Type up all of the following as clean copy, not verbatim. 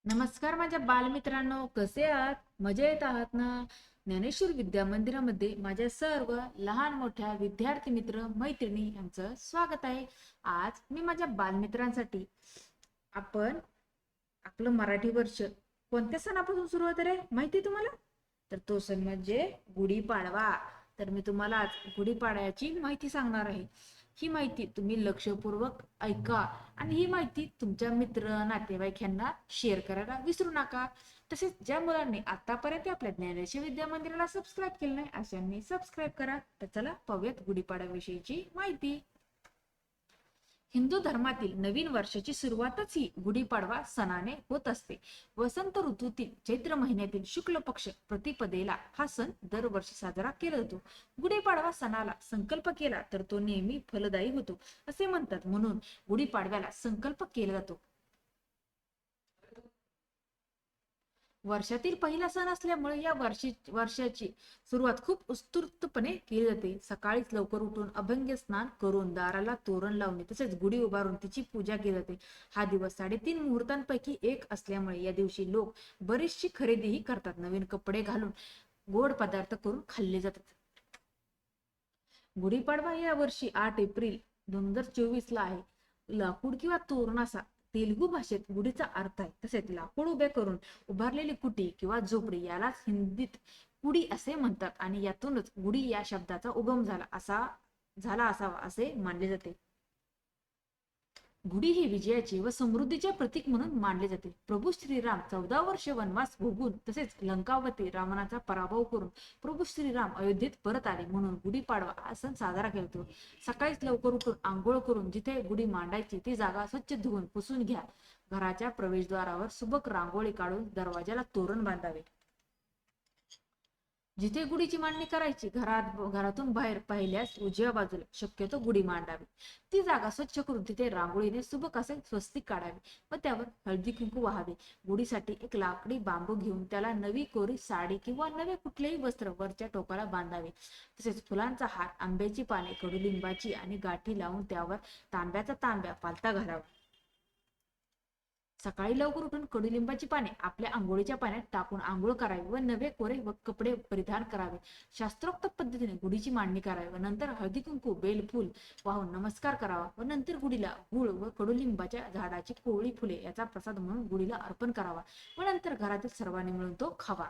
नमस्कार माझ्या बालमित्रांनो, कसे आहात? मजेत आहात ना? ज्ञानेश्वर विद्या मंदिरामध्ये माझ्या सर्व लहान मोठ्या विद्यार्थी मित्र मैत्रिणी यांचं स्वागत आहे. आज मी माझ्या बालमित्रांसाठी आपण आपलं मराठी वर्ष कोणत्या सणापासून सुरू होतं रे माहिती तुम्हाला? तर तो सण म्हणजे गुढीपाडवा. तर मी तुम्हाला आज गुढीपाडव्याची माहिती सांगणार आहे. ही माहिती तुम्ही लक्षपूर्वक ऐका आणि ही माहिती तुमच्या मित्र नातेवाईकांना शेअर करायला विसरू नका. तसेच ज्या मुलांनी आतापर्यंत आपल्या ज्ञानेश्वर विद्या मंदिराला सबस्क्राईब केलं नाही अशांनी सबस्क्राईब करा. तर चला पाहूयात गुढीपाडव्याविषयीची माहिती. हिंदू धर्मातील नवीन वर्षाची सुरुवातच ही गुढीपाडवा सणाने होत असते. वसंत ऋतूतील चैत्र महिन्यातील शुक्ल पक्ष प्रतिपदेला हा सण दरवर्षी साजरा केला जातो. गुढीपाडवा सणाला संकल्प केला तर तो नेहमी फलदायी होतो असे म्हणतात, म्हणून गुढीपाडव्याला संकल्प केला जातो. वर्षातील पहिला सण असल्यामुळे या वर्षाची सुरुवात खूप उत्स्फूर्तपणे केली जाते. सकाळीच लवकर उठून अभंग स्नान करून दाराला तोरण लावणे तसेच गुढी उभारून तिची पूजा केली जाते. हा दिवस 3.5 मुहूर्तांपैकी एक असल्यामुळे या दिवशी लोक बरीचशी खरेदीही करतात. नवीन कपडे घालून गोड पदार्थ करून खाल्ले जातात. गुढीपाडवा या वर्षी 8 एप्रिल 2024 ला आहे. लाकूड किंवा तोरण असा तेलुगू भाषेत गुढीचा अर्थ आहे. तसेच लाकूड उभे करून उभारलेली कुटी किंवा झोपडी यालाच हिंदीत कुडी असे म्हणतात आणि यातूनच गुढी या शब्दाचा उगम झाला असावा असे मानले जाते. गुढी ही विजयाचे व समृद्धीचे प्रतीक म्हणून मानले जाते. प्रभू श्रीराम 14 वर्ष वनवास भोगून तसेच लंकावती रावणाचा पराभव करून प्रभू श्रीराम अयोध्येत परत आले, म्हणून गुढीपाडवा हा सण साजरा केला जातो. सकाळीच लवकर उठून आंघोळ करून जिथे गुढी मांडायची ती जागा स्वच्छ धुवून पुसून घ्या. घराच्या प्रवेशद्वारावर सुबक रांगोळी काढून दरवाजाला तोरण बांधावे. जिथे गुढीची मांडणी करायची घरातून बाहेर पाहिल्यास उजव्या बाजूला शक्यतो गुढी मांडावी. ती जागा स्वच्छ करून तिथे रांगोळीने सुबक असे स्वस्तिक काढावे व त्यावर हळदी कुंकू वाहावे. गुढीसाठी एक लाकडी बांबू घेऊन त्याला नवी कोरी साडी किंवा नवे कुठलेही वस्त्र वरच्या टोकाला बांधावे. तसेच फुलांचा हार, आंब्याची पाने, कडुलिंबाची आणि गाठी लावून त्यावर तांब्या पालथा घालावा. सकाळी लवकर उठून कडुलिंबाची पाने आपल्या आंघोळीच्या पाण्यात टाकून आंघोळ करावी व नवे कोरे व कपडे परिधान करावे. शास्त्रोक्त पद्धतीने गुढीची मांडणी करावी व नंतर हळदी कुंकू बेलफूल वाहून नमस्कार करावा व नंतर गुढीला गुळ व कडुलिंबाच्या झाडाची कोवळी फुले याचा प्रसाद म्हणून गुढीला अर्पण करावा व नंतर घरातील सर्वांनी मिळून तो खावा.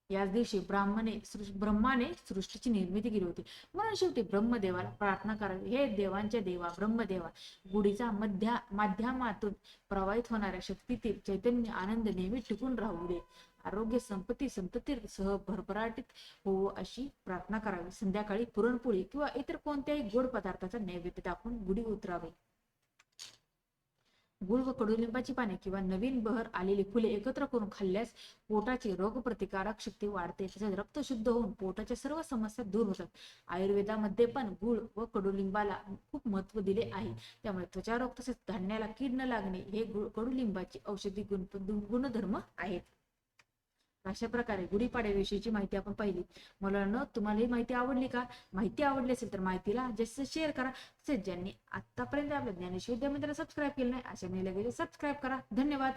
याच दिवशी ब्रह्माने सृष्टीची निर्मिती केली होती, म्हणून शेवटी ब्रह्मदेवाला प्रार्थना करावी, हे देवांच्या देवा ब्रह्मदेवा, गुढीचा माध्यमातून प्रवाहित होणाऱ्या शक्तीतील चैतन्य आनंद नेहमी टिकून राहू दे. आरोग्य संपत्ती संतती सह भरभराटीत हो अशी प्रार्थना करावी. संध्याकाळी पुरणपोळी किंवा इतर कोणत्याही गोड पदार्थाचा नैवेद्य दाखवून गुढी उतरावी. गुळ व कडुलिंबाची पाने किंवा नवीन बहर आलेली फुले एकत्र करून खाल्ल्यास पोटाची रोगप्रतिकारक शक्ती वाढते, तसेच रक्त शुद्ध होऊन पोटाच्या सर्व समस्या दूर होतात. आयुर्वेदामध्ये पण गुळ व कडुलिंबाला खूप महत्व दिले आहे. त्यामुळे त्वचारोग तसेच धान्याला कीड न लागणे हे कडुलिंबाची औषधी गुणधर्म आहेत. अशा प्रकारे गुढीपाडव्याविषयीची माहिती आपण पाहिली. मुलांनो, तुम्हाला ही माहिती आवडली का? माहिती आवडली असेल तर माहितीला जास्त शेअर करा. तसेच ज्यांनी आतापर्यंत आपल्या ज्ञानेश्वर विद्या मंदिराला सबस्क्राईब केलं नाही अशांनी लगेच सबस्क्राईब करा. धन्यवाद.